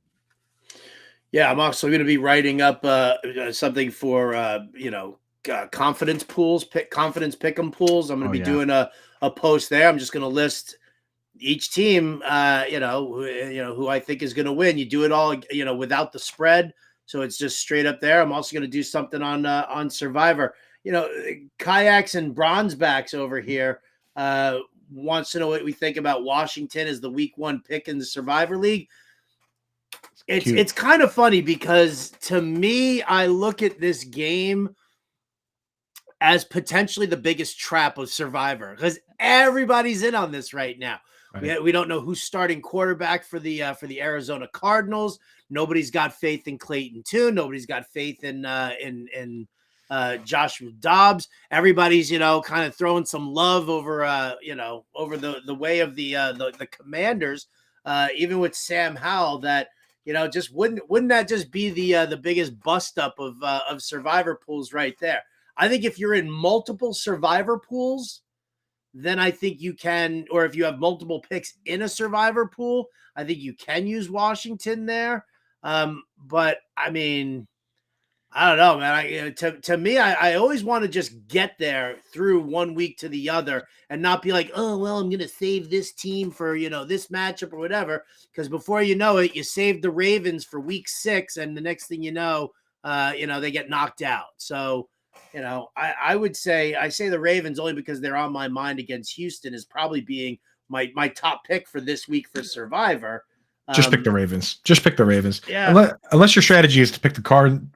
Yeah, I'm also going to be writing up something for confidence pools, confidence pick'em pools. I'm going to be doing a post there. I'm just going to list each team, who I think is going to win. You do it all, without the spread, so it's just straight up there. I'm also going to do something on Survivor. Kayaks and Bronzebacks over here wants to know what we think about Washington as the week 1 pick in the Survivor League. It's kind of funny because to me, I look at this game as potentially the biggest trap of Survivor because everybody's in on this right now. Right. We don't know who's starting quarterback for the Arizona Cardinals. Nobody's got faith in Clayton Tune. Nobody's got faith in Joshua Dobbs. Everybody's kind of throwing some love over over the way of the Commanders. Even with Sam Howell, that just wouldn't that just be the biggest bust up of Survivor pools right there? I think if you're in multiple Survivor pools, then I think you can, or if you have multiple picks in a Survivor pool, I think you can use Washington there. But I mean, I don't know, man. To me, I always want to just get there through one week to the other and not be like, oh, well, I'm going to save this team for, this matchup or whatever. Because before you know it, you saved the Ravens for week 6. And the next thing you know, they get knocked out. So, I would say I say the Ravens only because they're on my mind against Houston as probably being my top pick for this week for Survivor. Just pick the Ravens. Just pick the Ravens. Yeah. Unless your strategy is to pick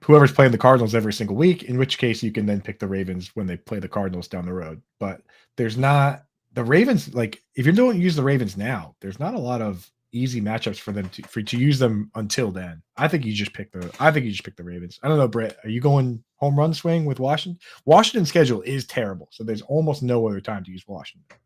whoever's playing the Cardinals every single week, in which case you can then pick the Ravens when they play the Cardinals down the road. But there's not the Ravens. Like if you don't use the Ravens now, there's not a lot of easy matchups for them to use them until then. I think you just pick the Ravens. I don't know, Brett. Are you going home run swing with Washington? Washington's schedule is terrible, so there's almost no other time to use Washington.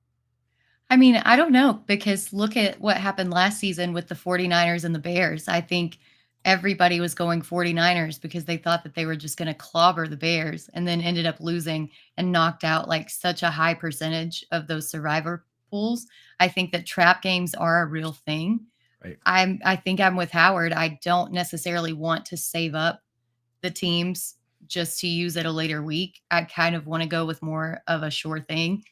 I mean, I don't know because look at what happened last season with the 49ers and the Bears. I think everybody was going 49ers because they thought that they were just going to clobber the Bears and then ended up losing and knocked out like such a high percentage of those survivor pools. I think that trap games are a real thing. Right. I think I'm with Howard. I don't necessarily want to save up the teams just to use at a later week. I kind of want to go with more of a sure thing.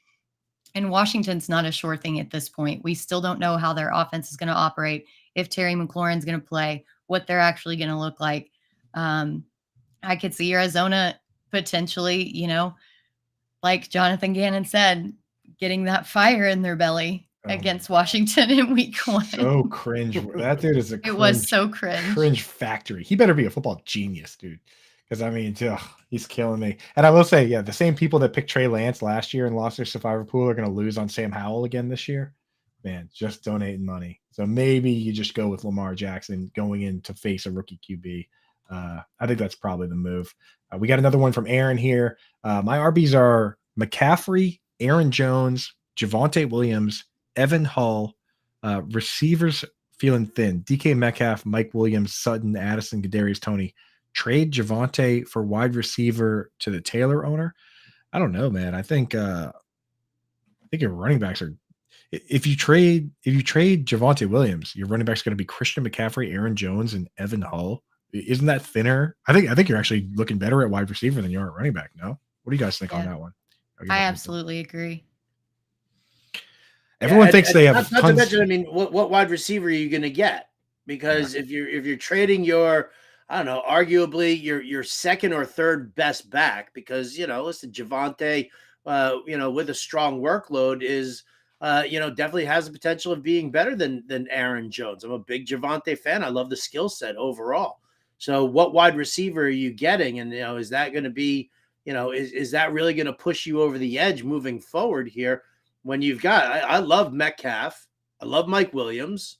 And Washington's not a sure thing at this point. We still don't know how their offense is going to operate, if Terry McLaurin's going to play, what they're actually going to look like. I could see Arizona potentially, like Jonathan Gannon said, getting that fire in their belly against Washington in week 1. So cringe. That dude is It was so cringe. Cringe factory. He better be a football genius, dude. Because, I mean, he's killing me. And I will say, yeah, the same people that picked Trey Lance last year and lost their survivor pool are going to lose on Sam Howell again this year. Man, just donating money. So maybe you just go with Lamar Jackson going in to face a rookie QB. I think that's probably the move. We got another one from Aaron here. My RBs are McCaffrey, Aaron Jones, Javonte Williams, Evan Hull. Receivers feeling thin. DK Metcalf, Mike Williams, Sutton, Addison, Kadarius Toney. Trade Javonte for wide receiver to the Taylor owner. I don't know, man. I think your running backs are. If you trade Javonte Williams, your running back's going to be Christian McCaffrey, Aaron Jones, and Evan Hull. Isn't that thinner? I think you're actually looking better at wide receiver than you are at running back. No, what do you guys think on that one? I absolutely agree. Everyone thinks they have. Not to mention, I mean, what wide receiver are you going to get? Because if you're trading your, I don't know, arguably your second or third best back, because listen, Javonte, with a strong workload is. Definitely has the potential of being better than Aaron Jones. I'm a big Javonte fan. I love the skill set overall. So what wide receiver are you getting? And, is that going to be, is that really going to push you over the edge moving forward here when you've got, I love Metcalf. I love Mike Williams.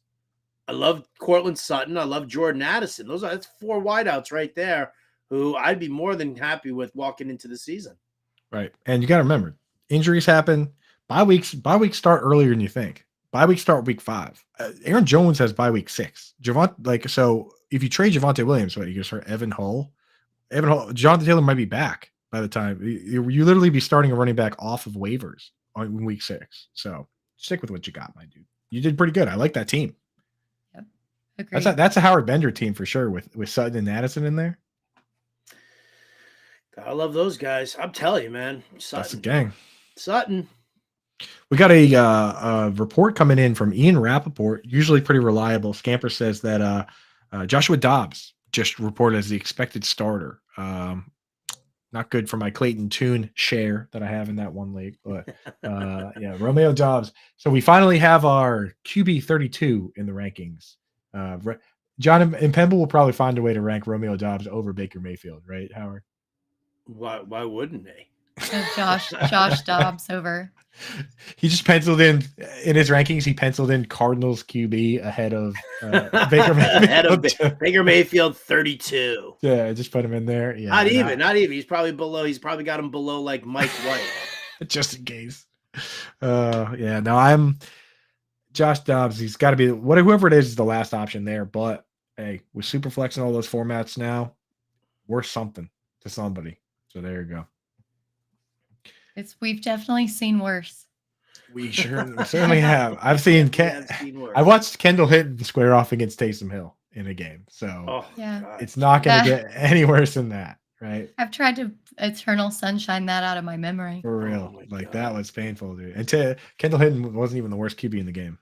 I love Cortland Sutton. I love Jordan Addison. That's 4 wideouts right there who I'd be more than happy with walking into the season. Right. And you got to remember, injuries happen. Bye weeks start earlier than you think. Bye weeks start week 5. Aaron Jones has bye week 6. So if you trade Javonte Williams, you can start Evan Hull. Jonathan Taylor might be back by the time you literally be starting a running back off of waivers on week 6. So stick with what you got, my dude. You did pretty good. I like that team. Yep. Agreed. That's a Howard Bender team for sure with Sutton and Addison in there. I love those guys. I'm telling you, man. Sutton. That's a gang. Sutton. We got a report coming in from Ian Rappaport, usually pretty reliable. Scamper says that Joshua Dobbs just reported as the expected starter. Not good for my Clayton Tune share that I have in that one league, but Romeo Dobbs. So we finally have our QB 32 in the rankings. John and Pemble will probably find a way to rank Romeo Dobbs over Baker Mayfield, right, Howard? Why wouldn't they? Josh Dobbs over. He just penciled in his rankings. He penciled in Cardinals QB ahead of Baker Mayfield. Ahead of Baker Mayfield 32. Yeah, just put him in there. Yeah, not even. He's probably below. He's probably got him below like Mike White. Just in case. I'm Josh Dobbs. He's got to be whoever it is the last option there. But hey, with Superflex and all those formats now, worth something to somebody. So there you go. We've definitely seen worse. We certainly have. I've seen I watched Kendall Hinton square off against Taysom Hill in a game. So it's not going to get any worse than that, right? I've tried to eternal sunshine that out of my memory. For real. That was painful, dude. And Kendall Hinton wasn't even the worst QB in the game.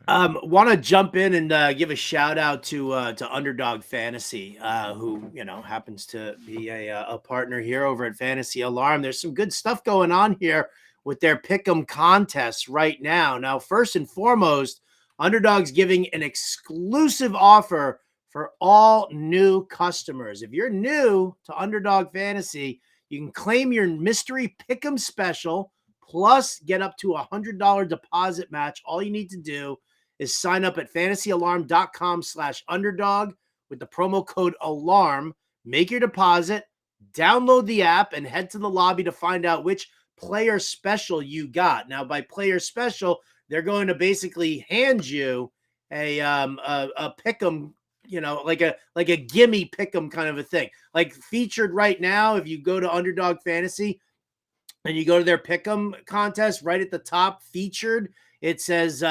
Want to jump in and give a shout out to Underdog Fantasy, who happens to be a partner here over at Fantasy Alarm. There's some good stuff going on here with their Pick'em contests right now. Now, first and foremost, Underdog's giving an exclusive offer for all new customers. If you're new to Underdog Fantasy, you can claim your mystery Pick'em special. Plus, get up to $100 deposit match. All you need to do is sign up at fantasyalarm.com/underdog with the promo code ALARM, make your deposit, download the app, and head to the lobby to find out which player special you got. Now, by player special, they're going to basically hand you a pick'em, like a gimme pick'em kind of a thing. Like featured right now, if you go to Underdog Fantasy and you go to their pick'em contest, right at the top, featured, it says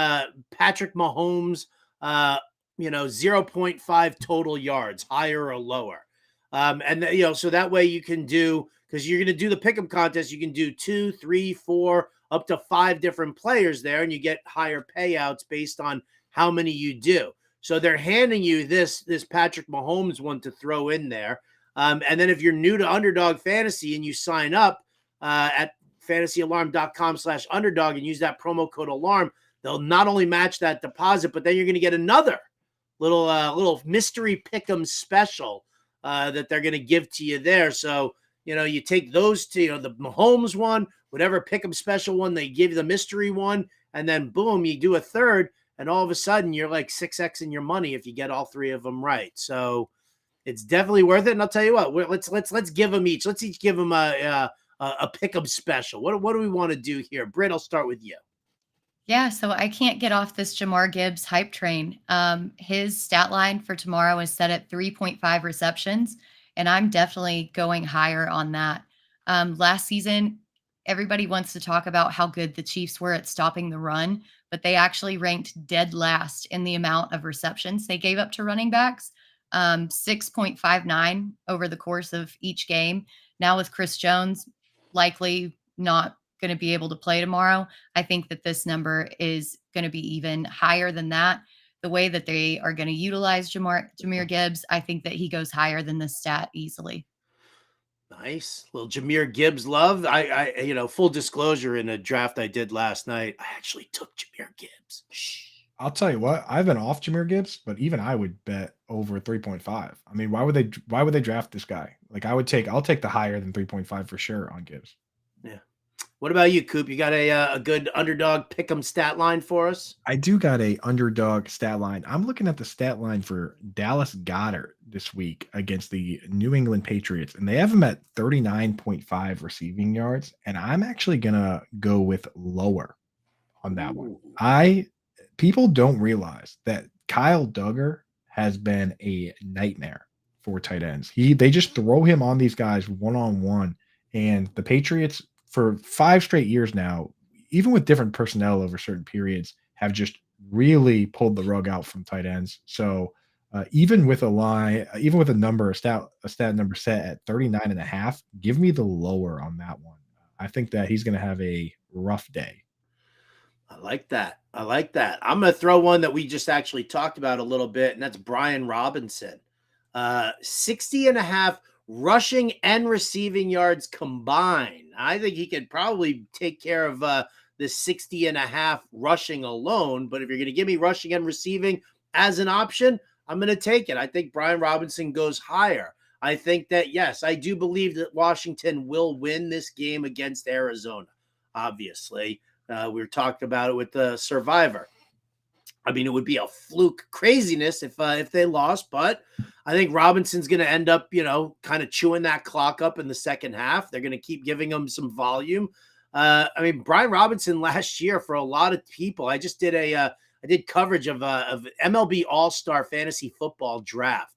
Patrick Mahomes, 0.5 total yards, higher or lower. So that way you can do, because you're going to do the pick'em contest, you can do 2, 3, 4, up to 5 different players there, and you get higher payouts based on how many you do. So they're handing you this Patrick Mahomes one to throw in there. And then if you're new to Underdog Fantasy and you sign up at fantasyalarm.com/underdog and use that promo code ALARM, they'll not only match that deposit, but then you're going to get another little mystery pick'em special that they're going to give to you there. So, you take those two, the Mahomes one, whatever pick'em special one, they give you the mystery one, and then boom, you do a third, and all of a sudden you're like 6x in your money if you get all 3 of them right. So it's definitely worth it. And I'll tell you what, let's give them each. Let's each give them a pick'em special. What do we want to do here? Britt, I'll start with you. Yeah, so I can't get off this Jahmyr Gibbs hype train. His stat line for tomorrow is set at 3.5 receptions, and I'm definitely going higher on that. Last season, everybody wants to talk about how good the Chiefs were at stopping the run, but they actually ranked dead last in the amount of receptions they gave up to running backs, 6.59 over the course of each game. Now with Chris Jones likely not going to be able to play tomorrow, I think that this number is going to be even higher than that. The way that they are going to utilize Jahmyr Gibbs, I think that he goes higher than this stat easily. Nice. Little Jahmyr Gibbs love. I full disclosure, in a draft I did last night, I actually took Jahmyr Gibbs. I'll tell you what, I've been off Jahmyr Gibbs, but even I would bet over 3.5. I mean, why would they draft this guy? Like I'll take the higher than 3.5 for sure on Gibbs. Yeah. What about you, Coop? You got a good underdog pick'em stat line for us? I do got a underdog stat line. I'm looking at the stat line for Dallas Goedert this week against the New England Patriots, and they have him at 39.5 receiving yards, and I'm actually gonna go with lower on that one. People don't realize that Kyle Duggar has been a nightmare for tight ends. They just throw him on these guys one-on-one, and the Patriots for 5 straight years now, even with different personnel over certain periods, have just really pulled the rug out from tight ends. So even with a stat number set at 39.5, give me the lower on that one. I think that he's going to have a rough day. I like that. I'm going to throw one that we just actually talked about a little bit, and that's Brian Robinson. 60.5 rushing and receiving yards combined. I think he could probably take care of the 60.5 rushing alone. But if you're going to give me rushing and receiving as an option, I'm going to take it. I think Brian Robinson goes higher. I think that, yes, I do believe that Washington will win this game against Arizona. Obviously, we were talking about it with the Survivor. I mean, it would be a fluke craziness if they lost, but I think Robinson's going to end up, kind of chewing that clock up in the second half. They're going to keep giving him some volume. Brian Robinson last year, for a lot of people, I just did I did coverage of MLB All-Star Fantasy Football Draft,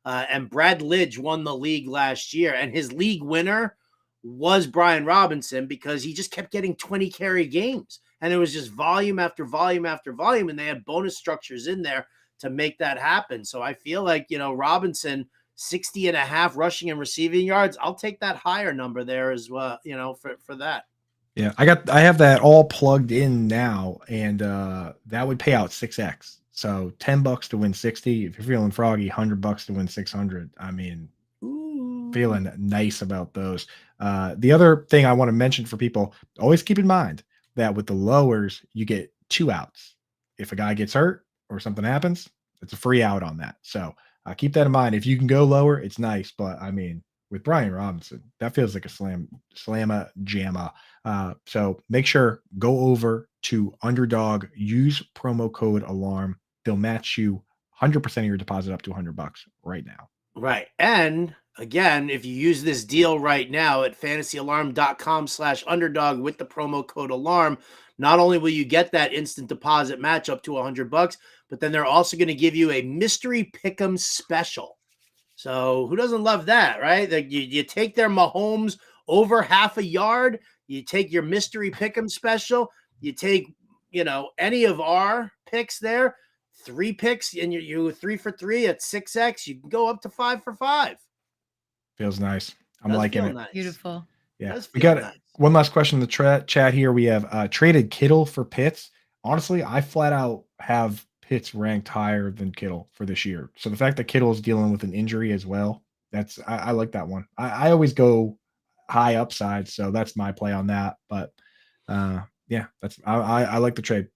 and Brad Lidge won the league last year, and his league winner was Brian Robinson because he just kept getting 20 carry games. And it was just volume after volume after volume. And they had bonus structures in there to make that happen. So I feel like, Robinson, 60.5 rushing and receiving yards. I'll take that higher number there as well, for that. Yeah, I have that all plugged in now, and that would pay out 6x. So $10 to win 60. If you're feeling froggy, $100 to win 600. I mean, feeling nice about those. The other thing I want to mention for people, always keep in mind that with the lowers, you get 2 outs. If a guy gets hurt or something happens, it's a free out on that. So keep that in mind. If you can go lower, it's nice. But I mean, with Brian Robinson. That feels like a slamma jamma. So make sure, go over to Underdog, use promo code ALARM. They'll match you 100% of your deposit up to $100 right now. Right. And again, if you use this deal right now at fantasyalarm.com/underdog with the promo code ALARM, not only will you get that instant deposit match up to $100, but then they're also going to give you a mystery pick'em special. So who doesn't love that, right? Like you take their Mahomes over half a yard, you take your mystery pick'em special, you take, any of our picks there, 3 picks, and you 3 for 3 at 6x, you can go up to 5 for 5. Feels nice. I'm liking it. Nice. Beautiful. Yeah. We got nice. One last question in the chat here. We have traded Kittle for Pitts. Honestly, I flat out have Pitts ranked higher than Kittle for this year. So the fact that Kittle is dealing with an injury as well, I like that one. I always go high upside, so that's my play on that. But yeah, I like the trade.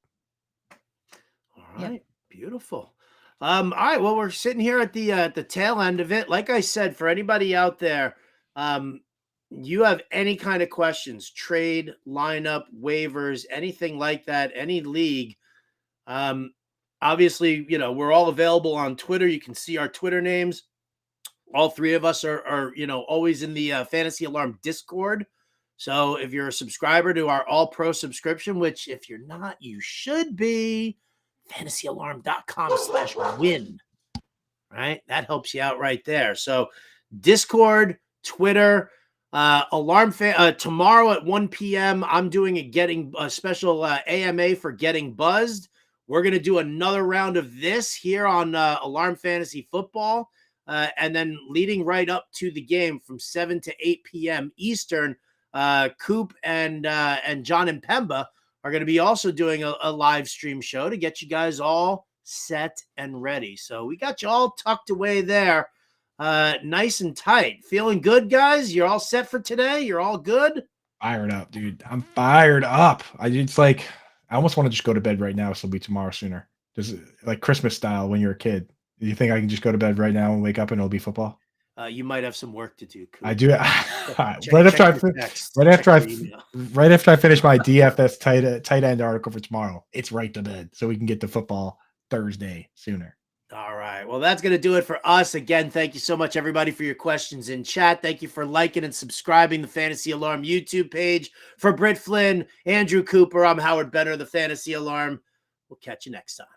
All right. Yep. Beautiful. All right. Well, we're sitting here at the tail end of it. Like I said, for anybody out there, you have any kind of questions, trade, lineup, waivers, anything like that, any league. Obviously, we're all available on Twitter. You can see our Twitter names. All 3 of us are always in the Fantasy Alarm Discord. So if you're a subscriber to our All Pro subscription, which if you're not, you should be, fantasyalarm.com/win, right? That helps you out right there. So Discord, Twitter, Alarm tomorrow at 1 p.m. I'm doing a special AMA for Getting Buzzed. We're going to do another round of this here on Alarm Fantasy Football. And then leading right up to the game from 7 to 8 p.m. Eastern, Coop and John and Pemba are going to be also doing a live stream show to get you guys all set and ready. So we got you all tucked away there, nice and tight. Feeling good, guys? You're all set for today? You're all good? Fired up, dude. I'm fired up. I almost want to just go to bed right now, so it'll be tomorrow sooner. Just like Christmas style when you're a kid. Do you think I can just go to bed right now and wake up and it'll be football? You might have some work to do, Coop. I do. Right after I finish my DFS tight end article for tomorrow, it's right to bed, so we can get to football Thursday sooner. All right. Well, that's going to do it for us. Again, thank you so much, everybody, for your questions in chat. Thank you for liking and subscribing the Fantasy Alarm YouTube page. For Britt Flinn, Andrew Cooper, I'm Howard Bender, the Fantasy Alarm. We'll catch you next time.